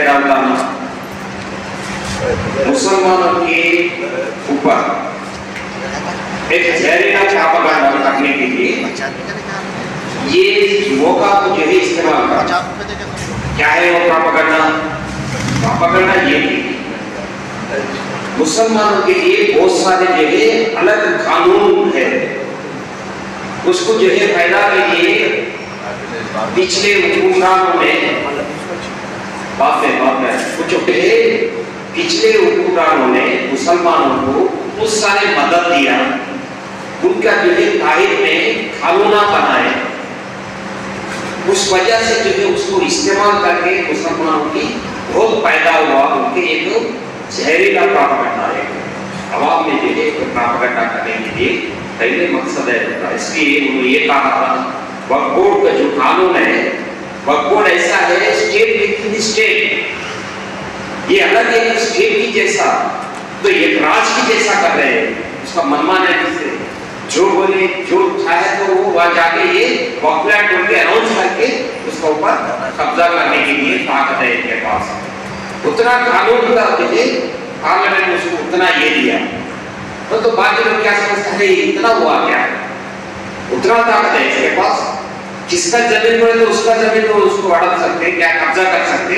पैदा होना, मुसलमानों के ऊपर एक जहरीला प्रोपेगेंडा करने के लिए ये मौका को जो है इस्तेमाल करना। क्या है वो प्रोपेगेंडा? ये मुसलमानों के लिए बहुत सारे जो है अलग कानून है, उसको जो है फायदा के लिए पिछले हुक्मरानों ने बात में कुछ पिछले हुक्मरानों ने मुसलमानों को उस सारे मदद दिया, उनका जो है ताहिद में कानूना बनाए, उस वजह से जो है उसको इस्तेमाल करके मुसलमानों की बहुत फायदा हुआ। उनके एक जहरीला प्रोपेगेंडा है, अवाम में जो है प्रोपेगेंडा करने के लिए पहले मकसद है। इसलिए उन्होंने ये कहा था वक्फ बोर्ड का जो कानून है, वक्फ बोर्ड ऐसा है स्टेट विद इन स्टेट, ये अलग है स्टेट की जैसा, तो ये राज की जैसा कर रहे हैं। उसका मनमाना है, किससे जो बोले जो चाहे तो वो वहां जाके ये वक्फ बोल के अनाउंस करके उसका ऊपर कब्जा करने के लिए ताकत है इनके पास। उतना कानून का पार्लियामेंट ने उसको उतना ये दिया, तो बाकी लोग क्या समझते हैं इतना हुआ क्या, उतना ताकत है इसके पास, किसका जमीन पड़े तो उसका जमीन को उसको अड़क सकते, क्या कब्जा कर सकते।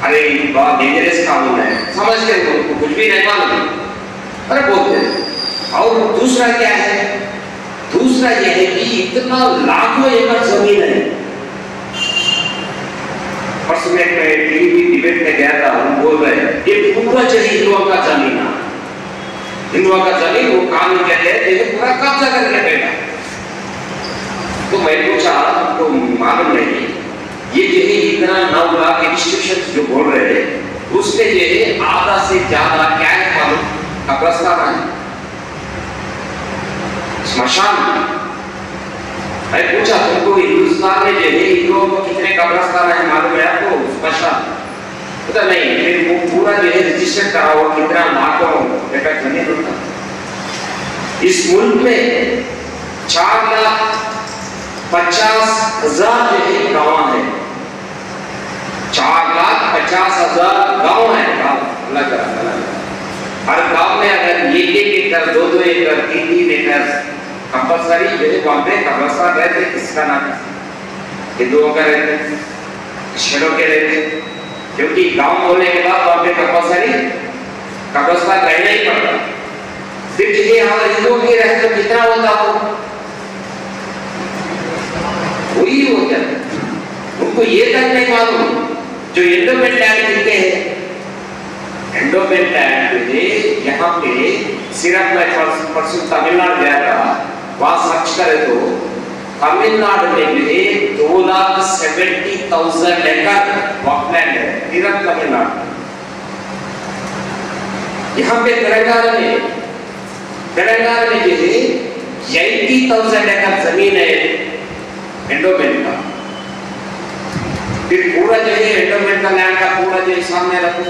अरे बहुत डेंजरस कानून है, समझते हो, कुछ भी नहीं मालूम, अरे बोलते। और दूसरा क्या है? दूसरा यह है कि इतना लाखों एकड़ जमीन है। परसों में टीवी डिबेट में गया था, हम बोल रहे हैं ये पूरा चली हिंदुओं का जमीन है, हिंदुओं का जमीन वो कानून कहते हैं ये पूरा कब्जा करके बैठा। तो मैं पूछा आपको मालूम नहीं ये जो है इतना 9 लाख इंस्टीट्यूशन जो बोल रहे हैं उसमें जो है आधा से ज्यादा क्या है मालूम? कब्रिस्तान है, स्मशान। मैं पूछा तुमको हिंदुस्तान में जो है हिंदुओं को कितने कब्रिस्तान है मालूम है आपको? स्मशान पता नहीं, फिर वो पूरा जो है रजिस्टर करा हुआ कितना लाखों एकड़ जमीन होता। इस मुल्क में 4,50,000 जो है गाँव है, 4,50,000 गाँव है, अलग अलग। हर गाँव में अगर 1-1 एकड़ 2-2 एकड़ 3-3 एकड़ कंपल्सरी जो है वहाँ पे कब्रिस्तान रहते, किसका नाम हिंदुओं का रहते, क्रिश्चियनों के रहते, क्योंकि गाँव होने के बाद वहाँ पे कंपल्सरी कब्रिस्तान रहना ही पड़ता। फिर जो यहाँ हिंदुओं के रहे तो कितना होता हो? वही होता है। उनको ये तक नहीं मालूम जो एंडोमेंट एक्ट लिखते हैं, एंडोमेंट एक्ट में यहाँ पे सिर्फ मैं परसों तमिलनाडु गया था, वहां सर्च करे तो तमिलनाडु में भी 2,70,000 एकड़ वॉकलैंड है, सिर्फ तमिलनाडु। यहाँ पे तेलंगाना में जो है 80,000 एकड़ जमीन है एंडोमेंट का। फिर पूरा जो है एंडोमेंट का लैंड का पूरा जो सामने रखो,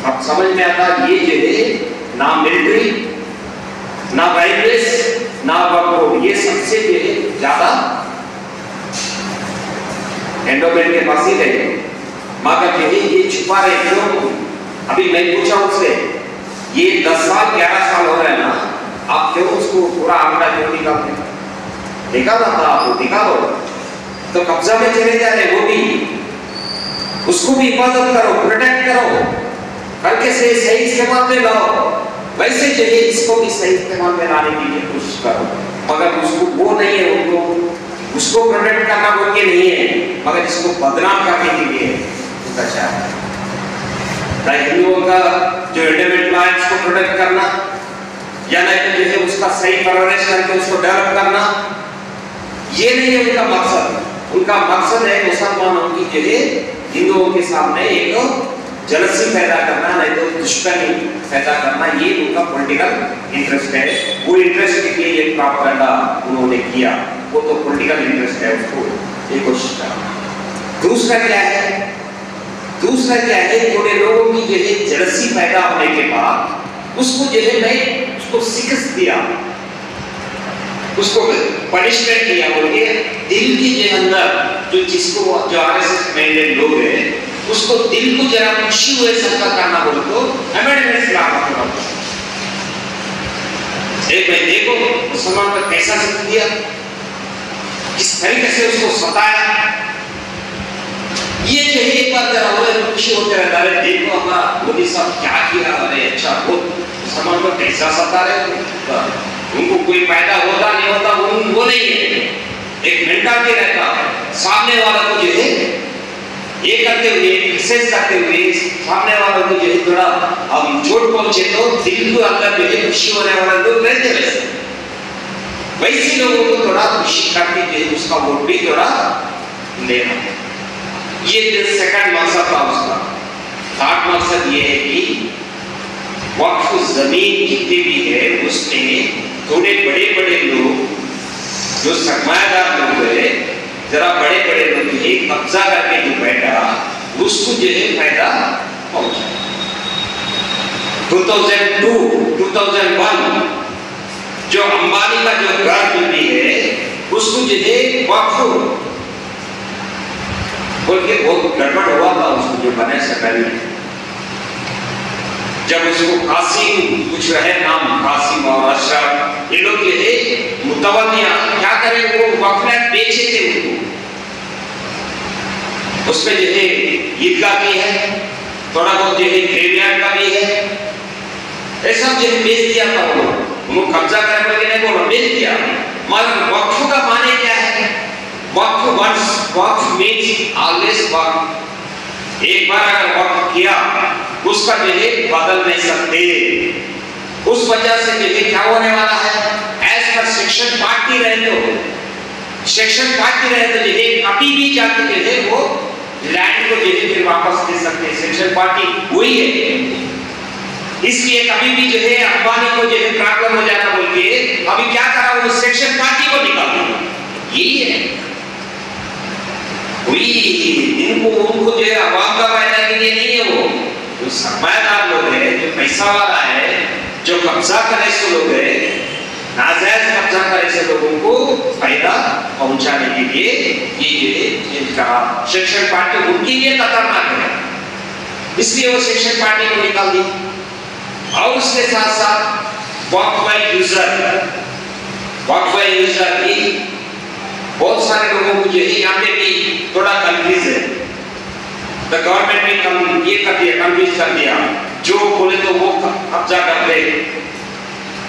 अब समझ में आता ये जो है ना मिलिट्री ना राइफल्स ना वक्फ, ये सबसे जो है ज्यादा एंडोमेंट के पास ही रहे। मगर जो है ये छुपा रहे क्यों? अभी मैं पूछा उससे ये 10 साल 11 साल हो रहे हैं ना, आप क्यों उसको पूरा आंकड़ा क्यों निकालते? निकाला था आपको, निकालो तो कब्जा में चले जा रहे, वो भी उसको भी हिफाजत करो, प्रोटेक्ट करो करके सही इस्तेमाल में लाओ। वैसे चाहिए इसको भी सही इस्तेमाल में लाने की कोशिश करो, मगर उसको वो नहीं है, उनको उसको प्रोटेक्ट करना वो के नहीं है, मगर इसको बदनाम करने के लिए उसका चाह है। हिंदुओं का जो एंडोमेंट लैंड्स को प्रोटेक्ट करना या नहीं तो जो है उसका सही परवरिश करके उसको डेवलप करना, ये नहीं है उनका मकसद। उनका मकसद है मुसलमानों की जो है हिंदुओं के सामने एक जलसी पैदा करना, नहीं तो दुश्मनी पैदा करना, ये उनका पॉलिटिकल इंटरेस्ट है। वो इंटरेस्ट के लिए एक प्रोपेगेंडा उन्होंने किया, वो तो पॉलिटिकल इंटरेस्ट है, उसको ये कोशिश करना। दूसरा क्या है? दूसरा क्या है? थोड़े लोगों की जो है जलसी पैदा होने के बाद उसको जो है मैं उसको शिकस्त दिया, उसको पनिशमेंट दिया, बोलिए दिल की जो अंदर जो जिसको जो आरएसएस मैंडेट लोग हैं उसको दिल को जरा खुशी हुए सबका करना बोल तो अमेंडमेंट ला रहा। एक भाई देखो मुसलमान पर कैसा सत्य दिया, किस तरीके से उसको सताया। ये जो एक बार जरा हुए खुशी होते रहता है, देखो हमारा मोदी साहब क्या किया, अरे अच्छा वो मुसलमान पर कैसा सता रहे। उनको कोई फायदा होता नहीं होता वो नहीं है, एक मेंटालिटी रहता सामने वाला को जो है ये करते हुए एक्सेस करते हुए सामने वाला को जो है थोड़ा हम चोट पहुंचे तो दिल को अंदर जो है खुशी होने वाला लोग रहते वैसे लोगों को थोड़ा खुशी करके जो है उसका वोट भी थोड़ा लेना। ये सेकंड मकसद था उसका। थर्ड मकसद ये है कि वक्फ जमीन जितनी भी है उसमें थोड़े बड़े बड़े लोग जो सरमायादार लोग है, जरा बड़े बड़े लोग ही कब्जा करके जो बैठा उसको जो है फायदा पहुंचा। 2002, 2001 जो अंबानी का जो घर मिली है उसको जो है वक्फ बोल के बहुत गड़बड़ हुआ था उसको जो बने से पहले। जब उसको कासिम कुछ रहे नाम, कासिम और अशरफ, ये लोग जो है मुतवन्निया क्या करें, वो वक्फ लैंड बेचे थे उनको। उसमें जो है ईदगाह भी है, थोड़ा बहुत जो है ग्रेवयार्ड का भी है, ये सब जो है बेच दिया था उनको कब्जा करने के लिए बोला बेच दिया। मगर वक्फ का माने क्या है? वक्फ मीन्स ऑलवेज वक्फ। एक बार अगर वक्फ किया उसका जो है बदल नहीं सकते। उस वजह से जो है क्या होने वाला है, एज पर सेक्शन पार्टी रहे तो सेक्शन पार्टी रहे तो जो है कभी भी जाके जो है वो लैंड को जो है फिर वापस दे सकते हैं। सेक्शन पार्टी वही है, इसलिए कभी भी जो है अंबानी को जो है प्रॉब्लम हो जाता बोल के अभी क्या करा, वो सेक्शन पार्टी को निकाल दिया। यही है वही, इनको उनको जो है आवाम का फायदा के लिए नहीं है, वो जो सरमायादार लोग है, जो पैसा वाला है, जो कब्जा करे से लोग है, नाजायज कब्जा करे से लोगों को फायदा पहुंचाने के लिए ये इनका सेक्शन पार्टी उनके लिए खतरनाक है, इसलिए वो सेक्शन पार्टी को निकाल दी। और उसके साथ साथ वक्फ बाय यूजर की बहुत सारे लोगों को जो है यहाँ पे भी थोड़ा कंफ्यूज है। द गवर्नमेंट ने कम ये कर दिया, कंफ्यूज कर दिया, जो बोले तो वो कब्जा कर ले।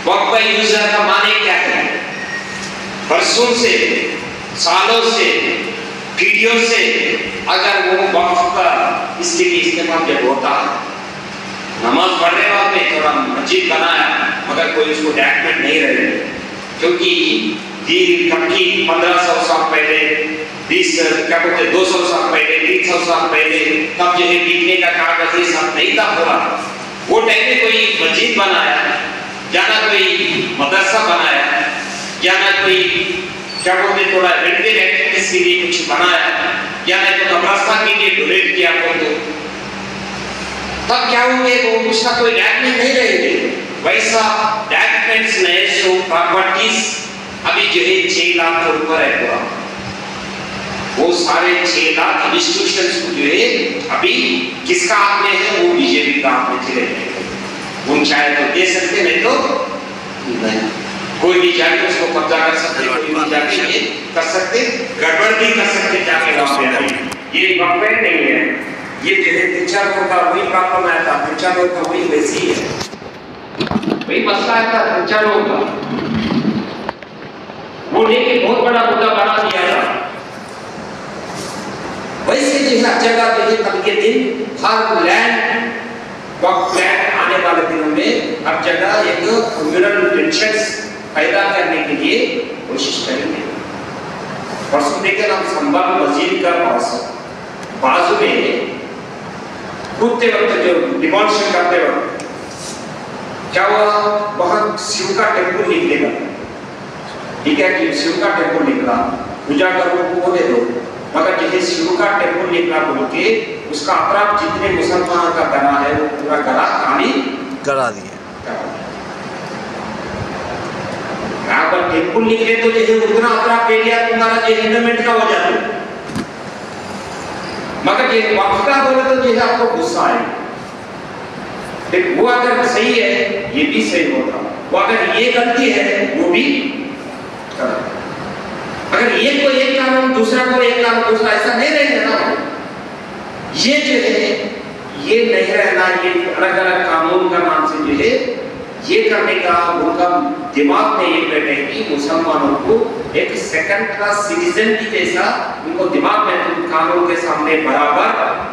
वक्फ बाय यूजर का माने क्या है? बरसों से, सालों से, पीढ़ियों से अगर वो वक्फ का इसके लिए इस्तेमाल जब होता है, नमाज पढ़ने वाले थोड़ा मस्जिद बनाया मगर कोई उसको डॉक्यूमेंट नहीं रहे, क्योंकि कब की 1500 साल पहले, 200 साल पहले, 300 साल पहले तब जो है बिकने का कागज ये सब नहीं था पूरा। वो टाइम में कोई मस्जिद बनाया या ना कोई मदरसा बनाया या ना कोई क्या बोलते थोड़ा वेलफेयर एक्टिविटीज के लिए कुछ बनाया या ना तो कब्रिस्तान के लिए डोनेट किया तो तब क्या होंगे, वो उसका कोई डॉक्यूमेंट नहीं रहेंगे। वैसा डॉक्यूमेंट्स नए शो प्रॉपर्टीज अभी जो है 6 लाख के ऊपर है पूरा। वो सारे 6 लाख इंस्टीट्यूशंस को जो है अभी किसका हाथ में है, वो बीजेपी का हाथ में चले जाएंगे। उन चाहे तो दे सकते, नहीं तो नहीं, कोई भी जाके उसको कब्जा कर सकते, कोई भी जाके ये कर सकते, गड़बड़ भी कर सकते जाके वहां पे। ये वक्फ नहीं है, ये जो है 3-4 लोगों का वही प्रॉब्लम आया था, 3-4 लोगों का वही वैसी है, वही मसला आया था 3-4 लोगों का, वो लेके बहुत बड़ा मुद्दा बना दिया था। वैसे जो है जगह पे कल के दिन हर लैंड वक्फ लैंड आने वाले दिनों में हर जगह एक कम्युनल टेंशंस पैदा करने के लिए कोशिश करेंगे। परसों देखे हम संभाल मस्जिद का बाजू में कूदते वक्त जो डिमॉन्स्ट्रेशन करते वक्त क्या हुआ, वहां शिव का टेम्पल निकलेगा, ठीक है कि शिव का टेम्पल निकला, पूजा करो को दे दो, मगर जैसे शिव का टेम्पल निकला बोल के उसका अपराध जितने मुसलमानों का करा है वो पूरा करा कहानी करा दिया। यहाँ पर टेम्पल निकले तो जैसे उतना अपराध एरिया तुम्हारा जो एलिमेंट का हो जाता है, मगर ये वक्त का बोले तो जो है आपको गुस्सा आएगा। वो अगर सही है ये भी सही होगा, वो अगर ये गलती है वो भी गलत। अगर एक को एक कानून, दूसरा को एक कानून, दूसरा, ऐसा नहीं रहेगा ना। ये जो है ये नहीं रहना, ये अलग अलग कानून का नाम से जो है ये करने का उनका दिमाग में ये बैठे कि मुसलमानों को एक सेकंड क्लास सिटीजन की जैसा उनको दिमाग में कानून के सामने बराबर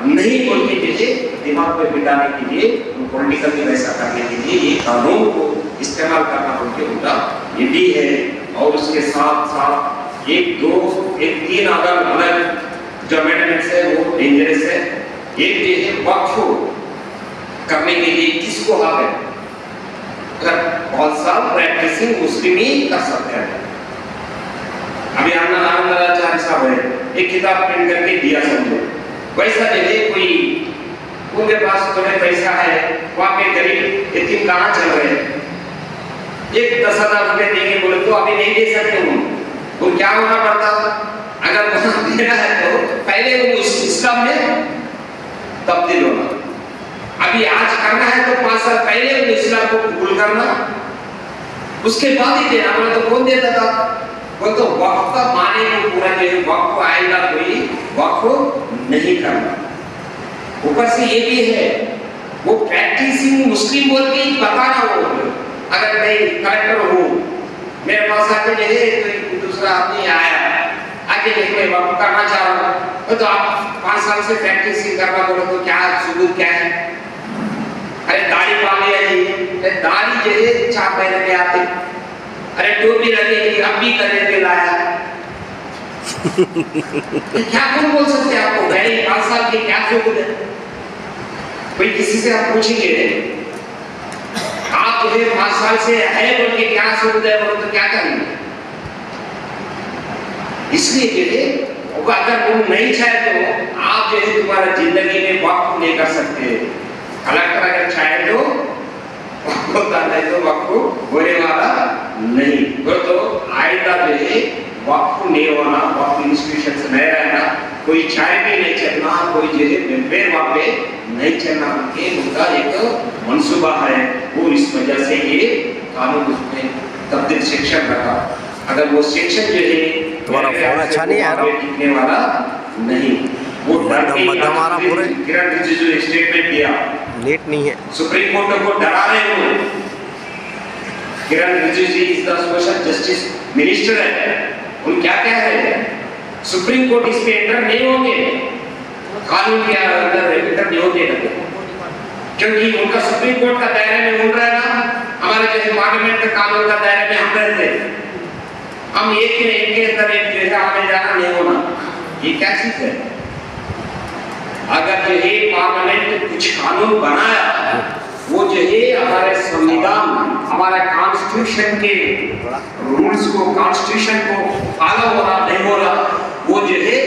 नहीं बोल के जैसे दिमाग में बिठाने के लिए, पॉलिटिकल भी वैसा करने के लिए ये कानून को इस्तेमाल करना उनके होगा, ये भी है। और उसके साथ साथ एक तीन अलग अलग जो अमेंडमेंट्स है वो डेंजरस है। एक जो है वक्फ करने के लिए किसको हक है? अगर बहुत साल प्रैक्टिसिंग मुस्लिम ही कर सकते हैं। अभी आनंदाचार्य साहब है, एक किताब प्रिंट करके दिया समझो, वैसा जो है कोई उनके पास थोड़े पैसा है, वहाँ पे गरीब यतीम कहाँ चल रहे हैं, एक 10,000 रुपए देंगे बोले तो अभी नहीं दे सकते वो क्या होना पड़ता? अगर वहाँ देना है तो पहले वो इस्लाम में तब्दील होना, अभी आज करना है तो 5 साल पहले वो इस्लाम को कबूल करना, उसके बाद ही देना। बोले तो कौन देता था? वो तो वक्फ का माने को पूरा जो है वक्फ आएगा, कोई वक्फ नहीं करना। ऊपर से ये भी है वो प्रैक्टिसिंग मुस्लिम बोल के ही बताना। वो अगर मैं कलेक्टर हूँ, मेरे पास आके जो है तो दूसरा आदमी आया आगे मैं वक्फ करना चाह रहा हूँ, तो आप 5 साल से प्रैक्टिसिंग करना बोले तो क्या सबूत क्या है? अरे दाढ़ी पा लिया जी, दाढ़ी जो है 4 महीने में आते, अरे टोपी लगेगी अब भी करने के लाया क्या कौन बोल सकते हैं आपको? भाई 5 साल की क्या सबूत है? कोई किसी से आप पूछेंगे आप जो है 5 साल से है बोल के क्या सबूत है बोले तो क्या करेंगे? इसलिए जो है अगर वो नहीं चाहे तो आप जो है तुम्हारा जिंदगी में वक्फ नहीं कर सकते। कलेक्टर अगर चाहे तो होता नहीं तो वक्फ होने वाला नहीं। तो आइंदा जो है वक्फ नहीं होना, वक्फ इंस्टीट्यूशन से नहीं रहना, कोई चाय भी नहीं चलना, कोई जो है वेलफेयर वहाँ पे नहीं चलना, उनका एक मंसूबा है। वो इस वजह से ये कानून उसमें तब्दील सेक्शन रखा। अगर वो सेक्शन जो है तुम्हारा फोन अच्छा नहीं है, टिकने वाला नहीं, वो हमारा पूरे किरण रिजिजू ने स्टेटमेंट दिया, नेट नहीं है, सुप्रीम कोर्ट को डरा रहे हो। Kiren Rijiju is the social justice minister है, उन क्या कह रहे हैं? सुप्रीम कोर्ट इस पे एंटर नहीं होंगे, कानून के अंदर एंटर नहीं होंगे, क्योंकि उनका सुप्रीम कोर्ट का दायरे में उड़ रहा है ना। हमारे जैसे पार्लियामेंट के कानून का दायरे में हम रहते हैं, हम एक के अंदर एक जैसा हमें जाना नहीं होना, ये क्या चीज है? अगर जो है पार्लियामेंट कुछ कानून बनाया, वो जो है हमारे संविधान, हमारा कॉन्स्टिट्यूशन के रूल्स को, कॉन्स्टिट्यूशन को फॉलो हो रहा नहीं हो रहा, वो जो है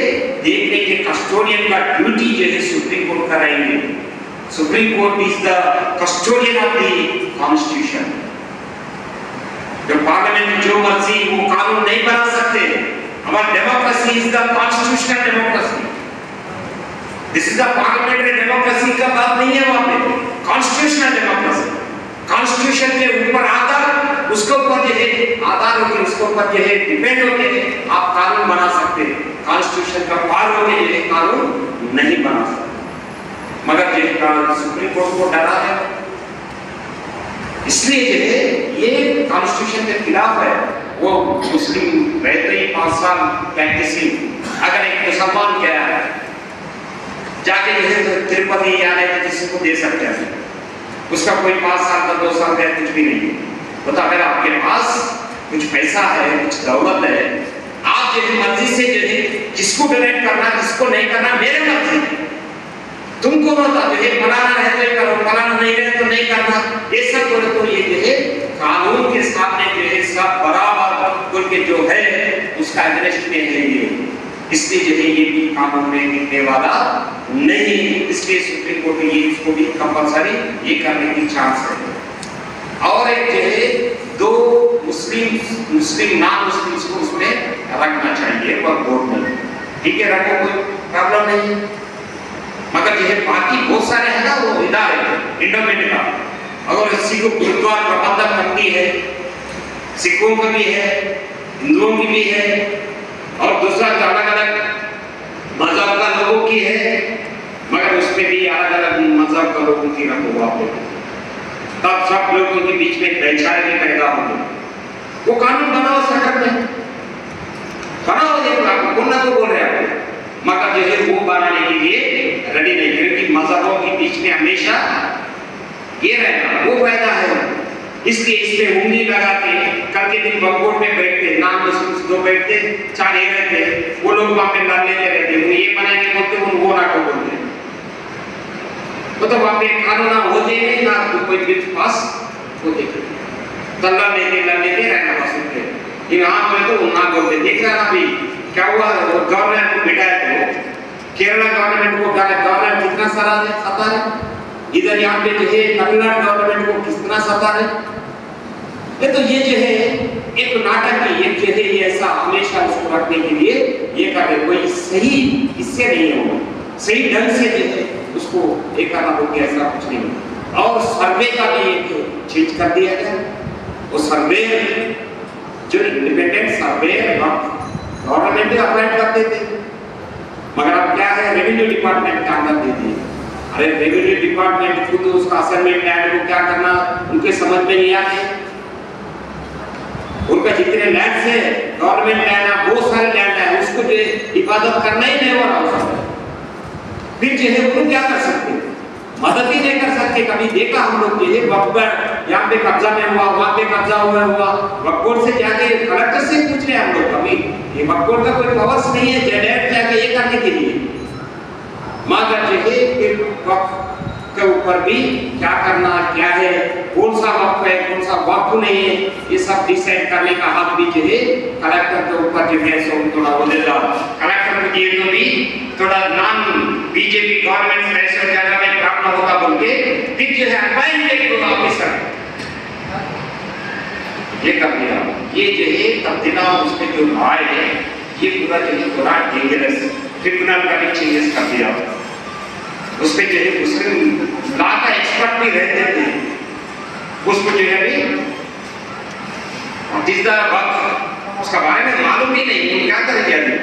देखने के कस्टोडियन का ड्यूटी जो है सुप्रीम कोर्ट कराएंगे। Supreme court is the custodian of the constitution. जो पार्लियामेंट जो मर्जी वो कानून नहीं बना सकते। हमारा democracy is the constitutional democracy, this is the parliamentary democracy का बात नहीं है, वहां पे कॉन्स्टिट्यूशनल डेमोक्रेसी। कॉन्स्टिट्यूशन के ऊपर आधार, उसके ऊपर जो है आधार होकर, उसके ऊपर जो है डिपेंड होकर आप कानून बना सकते हैं। कॉन्स्टिट्यूशन का पार होकर जो है कानून नहीं बना सकते। मगर जो सुप्रीम कोर्ट को डरा है, इसलिए जो है ये कॉन्स्टिट्यूशन के खिलाफ है। वो मुस्लिम रहते ही 5 साल प्रैक्टिसिंग, अगर एक मुसलमान क्या है जाके जैसे तिरुपति या नहीं किसी को दे सकते हैं, उसका कोई 5 साल का 2 साल का कुछ भी नहीं है। तो अगर आपके पास कुछ पैसा है, कुछ दौलत है, आप जो मर्जी से जो है किसको डोनेट करना, किसको नहीं करना मेरे मर्जी, तुमको बता जो है बनाना है तो करो, बनाना नहीं है तो नहीं करना। ये सब बोले तो ये जो है कानून के सामने जो है सब बराबर बोल के जो है उसका अगेंस्ट में है ये, इसलिए जो है ये भी कानून में मिलने वाला नहीं। इसलिए सुप्रीम कोर्ट ने ये इसको भी कंपलसरी ये करने की चांस है। और एक जो है 2 मुस्लिम नॉन मुस्लिम को उसमें रखना चाहिए वह बोर्ड में, ठीक है, रखो, कोई प्रॉब्लम नहीं। मगर जो है बाकी बहुत सारे है ना वो इदारे इंडोमेंट का, अगर सिख गुरुद्वारा प्रबंधक कमेटी है, सिखों का भी है, हिंदुओं की भी है, और दूसरा अलग अलग मजहब का लोगों की है, मगर उसमें भी अलग अलग मजहब का लोगों की रखो वहां पे, तब सब लोगों के बीच में भाईचारे में पैदा होंगे। वो कानून बनाओ सरकार में, बनाओ, देखो आप कौन ना को बोल रहे हैं, मगर जो है वो बनाने के लिए रेडी नहीं, क्योंकि मजहबों के बीच में हमेशा ये रहना वो फायदा है। इसलिए इस पे उंगली लगा के कल के दिन वक्फ में बैठते, नाम दो बैठते, चार ये रहते, वो लोग वहां पे लड़ लेते रहते, वो ये बनाएंगे बोलते, वो ना को बोलते, तो वहां पे कानून ना हो जाए ना कोई बिल पास हो जाए, तल्ला लेते रहना पसंद है। यहाँ बोले तो ना बोलते, देख रहा ना अभी क्या हुआ, गवर्नमेंट को बिठाया तो केरला गवर्नमेंट को गवर्नमेंट कितना सारा सता है, इधर यहाँ पे जो है तमिलनाडु गवर्नमेंट को कितना सता है। ये तो ये जो है एक नाटक है, ये जो है ये ऐसा हमेशा उसको रखने के लिए ये कर रहे, कोई सही इससे नहीं होगा, सही ढंग से जो है उसको एक करना होगा, ऐसा कुछ नहीं होगा। और सर्वे का भी एक चीज कर दिया गया, वो सर्वे जो इंडिपेंडेंट सर्वे गवर्नमेंट अपॉइंट करते थे, मगर अब क्या है रेवेन्यू डिपार्टमेंट का अंदर दे दिए। अरे रेवेन्यू डिपार्टमेंट खुद उसका असाइनमेंट लैंड को क्या करना उनके समझ में नहीं आते, उनका जितने लैंड है गवर्नमेंट लैंड है, बहुत सारे लैंड है, उसको जो हिफाजत करना ही नहीं हो रहा, फिर जो है वो क्या कर सकते, मदद ही नहीं कर सकते। कभी देखा हम लोग जो है वक्त यहाँ पे कब्जा में हुआ, वहाँ पे कब्जा हुआ, वक्त से जाके कलेक्टर से पूछ रहे हम लोग, कभी ये वक्त का कोई पावर्स नहीं है डायरेक्ट जाके ये करने के लिए, मगर जो है फिर वक्त के ऊपर भी क्या करना क्या है, कौन सा वक्त है कौन सा वक्त नहीं है, ये सब डिसाइड करने का हक भी जो है कलेक्टर के ऊपर जो है सो थोड़ा हो देगा। कलेक्टर को दिए तो भी थोड़ा नॉन बीजेपी गवर्नमेंट ऐसे जगह में काम ना होगा बोल के फिर जो है अपॉइंटेड ऑफिसर ये कर दिया। ये जो है तब्दीला उसमें जो आए है ये पूरा जो है पूरा डेंजरस ट्रिब्यूनल का भी चेंजेस कर दिया, उसमें जो है मुस्लिम लॉ का एक्सपर्ट भी रहते थे, उसको जो है अभी जिसका वक्त उसका बारे में मालूम ही नहीं, क्या करेंगे अभी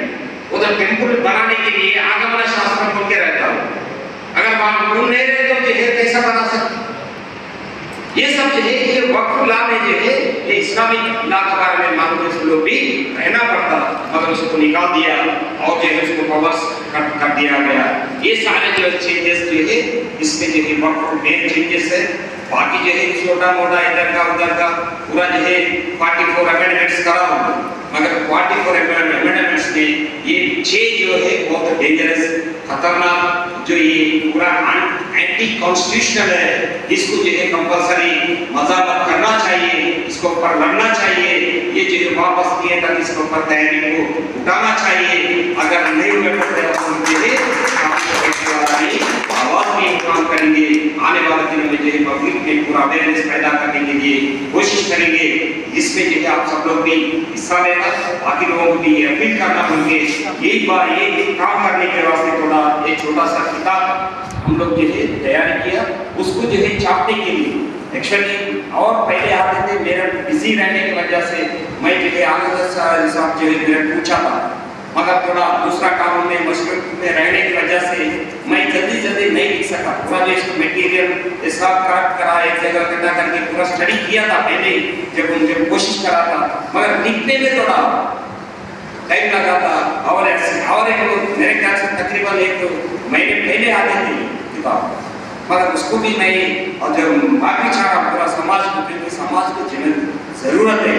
उधर टेम्पल बनाने के लिए आगमन शास्त्र बोल के रहता हूँ, अगर मालूम नहीं रहे तो जो है कैसा बना सकते। ये सब जो है ये वक्फ लॉ में जो है ये इस्लामिक लॉ के बारे में मालूम है लोग भी रहना पड़ता, मगर उसको निकाल दिया और जो है उसको पावर्स कर दिया गया। ये सारे जो चेंजेस जो है इसमें जो है वक्फ मेन चेंजेस है, बाकी जो है छोटा मोटा इधर का उधर का पूरा जो है 44 अमेंडमेंट्स करा हो, मगर 44 अमेंडमेंट्स में ये 6 जो है बहुत डेंजरस खतरनाक जो ये पूरा एंटी कॉन्स्टिट्यूशनल है, इसको जो है कंपलसरी मजाक करना चाहिए, इसको ऊपर लड़ना चाहिए, ये जो है वापस किए तक इसके ऊपर तैयारी को उठाना चाहिए। अगर नहीं हुए आवाज में काम करेंगे, आने वाले दिनों में जो है पब्लिक में पूरा अवेयरनेस पैदा करने के लिए कोशिश करेंगे, जिसमें जो है आप सब लोग भी हिस्सा लेना, बाकी लोगों को भी अपील करना होंगे। एक बार ये काम करने के वास्ते थोड़ा एक छोटा सा किताब हम लोग जो है तैयारी किया, उसको जो है छापने के लिए एक्चुअली और पहले आते थे, मेरा बिजी रहने की वजह से मैं जो है आगे साहब जो है मेरा पूछा था, मगर थोड़ा दूसरा काम में मशरूफ में रहने की वजह से मैं जल्दी नहीं लिख सका। पूरा जो इसको मटेरियल हिसाब करा एक जगह इकट्ठा करके पूरा स्टडी किया था पहले जब कोशिश करा था, मगर लिखने में थोड़ा टाइम लगा था। और एक मेरे ख्याल से तकरीबन एक महीने पहले आते थे किताब, मगर उसको भी मैं और जब माफी चाहा पूरा समाज को, क्योंकि समाज को जरूरत है,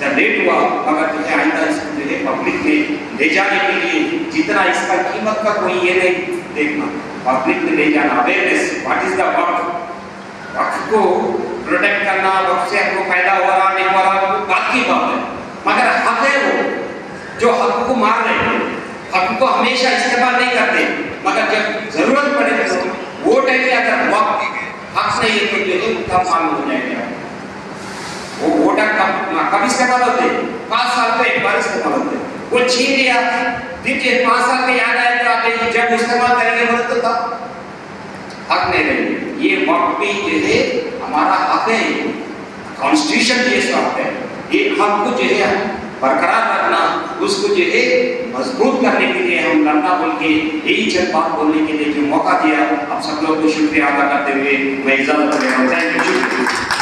जब लेट हुआ मगर जो है आइंदा इसको जो है पब्लिक में ले जाने के लिए जितना इसका कीमत का कोई ये नहीं देखना, पब्लिक में ले जाना, अवेयरनेस व्हाट इज द वक्त को प्रोटेक्ट करना, वक्त से आपको फायदा हो रहा नहीं हो रहा वो बात की बात है, मगर हक है वो जो हक को मार रहे हैं, हक को हमेशा इस्तेमाल नहीं करते, मगर जब जरूरत पड़े तो वो टाइम में अगर वक्त हक नहीं है तो जो है उनका मालूम हो जाएगा। वो वोटर कब इस्तेमाल होते 5 साल पे एक बार इस्तेमाल होते, वो छीन लिया, फिर 5 साल में याद आया तो आप जब इस्तेमाल करेंगे बोले तो तब हक नहीं रहेगी। ये वक्त भी जो है हमारा हक है, कॉन्स्टिट्यूशन जैसा हक है, ये हक को जो है बरकरार रखना, उसको जो है मजबूत करने के लिए हम लड़ना बोल के यही चंद बात बोलने के लिए जो मौका दिया, आप सब लोग को शुक्रिया अदा करते हुए मैं इजाजत ले रहा हूँ। Thank you.